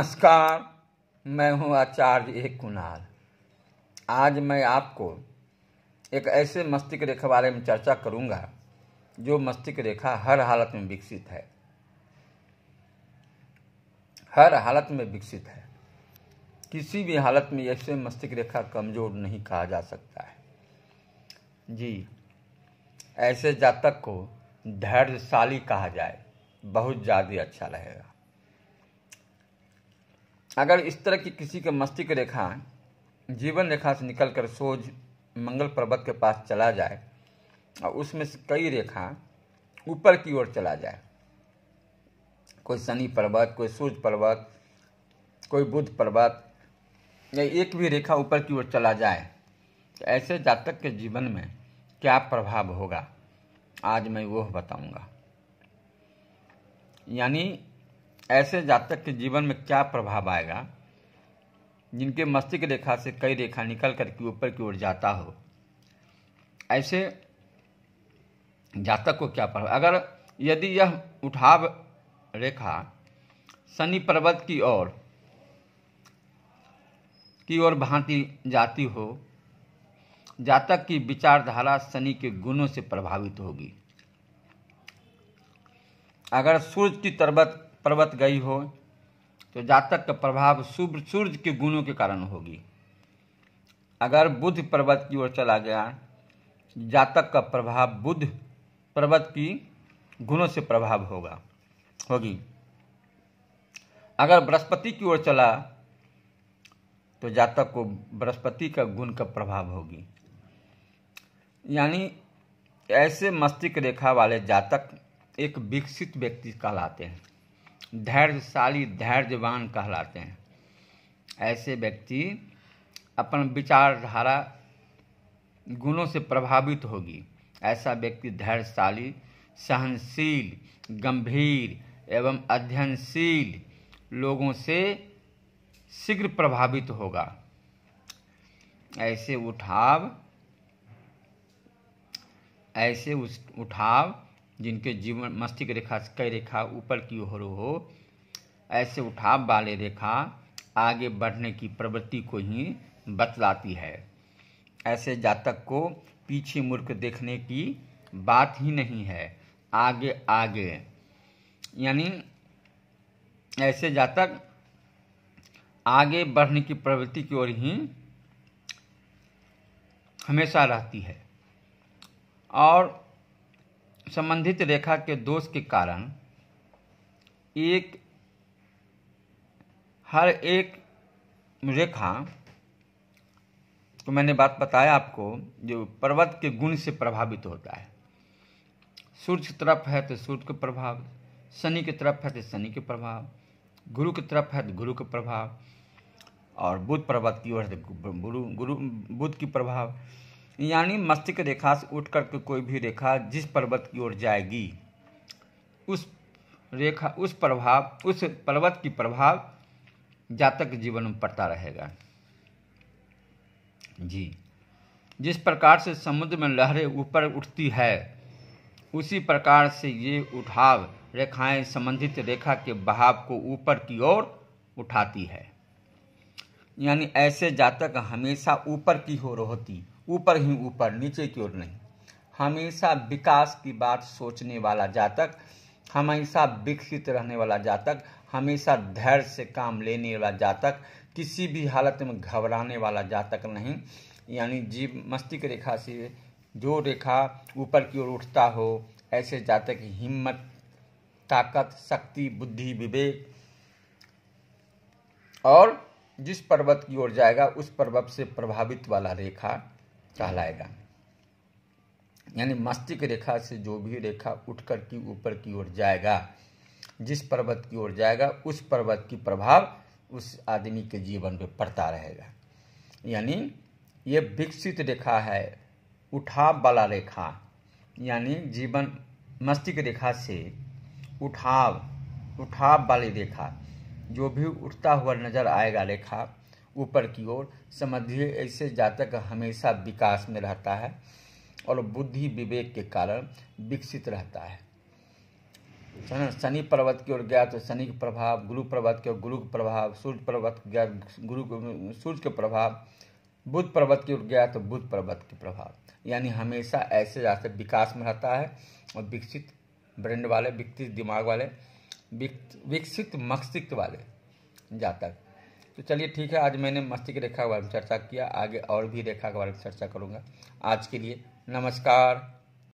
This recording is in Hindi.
नमस्कार, मैं हूं आचार्य कुणाल। आज मैं आपको एक ऐसे मस्तिष्क रेखा बारे में चर्चा करूंगा जो मस्तिष्क रेखा हर हालत में विकसित है। हर हालत में विकसित है। किसी भी हालत में ऐसे मस्तिष्क रेखा कमजोर नहीं कहा जा सकता है। जी, ऐसे जातक को धैर्यशाली कहा जाए, बहुत ज़्यादा अच्छा रहेगा। अगर इस तरह की किसी का मस्तिष्क रेखा जीवन रेखा से निकलकर सोझ मंगल पर्वत के पास चला जाए और उसमें से कई रेखा ऊपर की ओर चला जाए, कोई शनि पर्वत, कोई सूर्य पर्वत, कोई बुध पर्वत, या एक भी रेखा ऊपर की ओर चला जाए तो ऐसे जातक के जीवन में क्या प्रभाव होगा, आज मैं वो बताऊंगा। यानी ऐसे जातक के जीवन में क्या प्रभाव आएगा जिनके मस्तिष्क रेखा से कई रेखा निकल कर के ऊपर की ओर जाता हो। ऐसे जातक को क्या प्रभाव, अगर यदि यह उठाव रेखा शनि पर्वत की ओर भांति जाती हो, जातक की विचारधारा शनि के गुणों से प्रभावित होगी। अगर सूर्य की पर्वत गई हो तो जातक का प्रभाव शुभ सूर्य के गुणों के कारण होगी। अगर बुध पर्वत की ओर चला गया, जातक का प्रभाव बुध पर्वत की गुणों से प्रभाव होगी। अगर बृहस्पति की ओर चला तो जातक को बृहस्पति का गुण का प्रभाव होगी। यानी ऐसे मस्तिष्क रेखा वाले जातक एक विकसित व्यक्ति कहलाते हैं, धैर्यशाली धैर्यवान कहलाते हैं। ऐसे व्यक्ति अपन विचारधारा गुणों से प्रभावित होगी। ऐसा व्यक्ति धैर्यशाली, सहनशील, गंभीर एवं अध्ययनशील लोगों से शीघ्र प्रभावित होगा। ऐसे उठाव जिनके जीवन मस्तिष्क रेखा से कई रेखा ऊपर की ओर हो, ऐसे उठाव वाले रेखा आगे बढ़ने की प्रवृत्ति को ही बतलाती है। ऐसे जातक को पीछे मुड़कर देखने की बात ही नहीं है, आगे आगे। यानी ऐसे जातक आगे बढ़ने की प्रवृत्ति की ओर ही हमेशा रहती है और संबंधित रेखा के दोष के कारण हर एक रेखा तो मैंने बात बताया आपको, जो पर्वत के गुण से प्रभावित होता है। सूर्य की तरफ है तो सूर्य का प्रभाव, शनि की तरफ है तो शनि के प्रभाव, गुरु की तरफ है तो गुरु का प्रभाव, और बुध पर्वत की ओर गुरु बुध की प्रभाव। यानी मस्तिष्क रेखा से उठ करके कोई भी रेखा जिस पर्वत की ओर जाएगी, उस पर्वत की प्रभाव जातक के जीवन में पड़ता रहेगा। जी, जिस प्रकार से समुद्र में लहरें ऊपर उठती है, उसी प्रकार से ये उठाव रेखाएं संबंधित रेखा के बहाव को ऊपर की ओर उठाती है। यानी ऐसे जातक हमेशा ऊपर की ओर होती, ऊपर ही ऊपर, नीचे की ओर नहीं। हमेशा विकास की बात सोचने वाला जातक, हमेशा विकसित रहने वाला जातक, हमेशा धैर्य से काम लेने वाला जातक, किसी भी हालत में घबराने वाला जातक नहीं। यानी जीव मस्तिष्क रेखा से जो रेखा ऊपर की ओर उठता हो, ऐसे जातक की हिम्मत, ताकत, शक्ति, बुद्धि, विवेक, और जिस पर्वत की ओर जाएगा उस पर्वत से प्रभावित वाला रेखा कहलाएगा। यानी मस्तिष्क रेखा से जो भी रेखा उठकर की ऊपर की ओर जाएगा, जिस पर्वत की ओर जाएगा, उस पर्वत की प्रभाव उस आदमी के जीवन पे पड़ता रहेगा। यानी ये विकसित रेखा है, उठाव वाला रेखा। यानी जीवन मस्तिष्क रेखा से उठाव वाली रेखा, जो भी उठता हुआ नजर आएगा रेखा ऊपर की ओर, समझिए ऐसे जातक हमेशा विकास में रहता है और बुद्धि विवेक के कारण विकसित रहता है। शनि पर्वत की ओर गया तो शनि के प्रभाव, गुरु पर्वत की ओर गुरु के प्रभाव, सूर्य पर्वत गया सूर्य के प्रभाव, बुध पर्वत की ओर गया तो बुध पर्वत के प्रभाव। यानी हमेशा ऐसे रास्ते विकास में रहता है और विकसित ब्रेन वाले, विकसित दिमाग वाले, विकसित मस्तिष्क वाले जातक। तो चलिए ठीक है, आज मैंने मस्तिष्क रेखा के बारे में चर्चा किया, आगे और भी रेखा के बारे में चर्चा करूँगा। आज के लिए नमस्कार।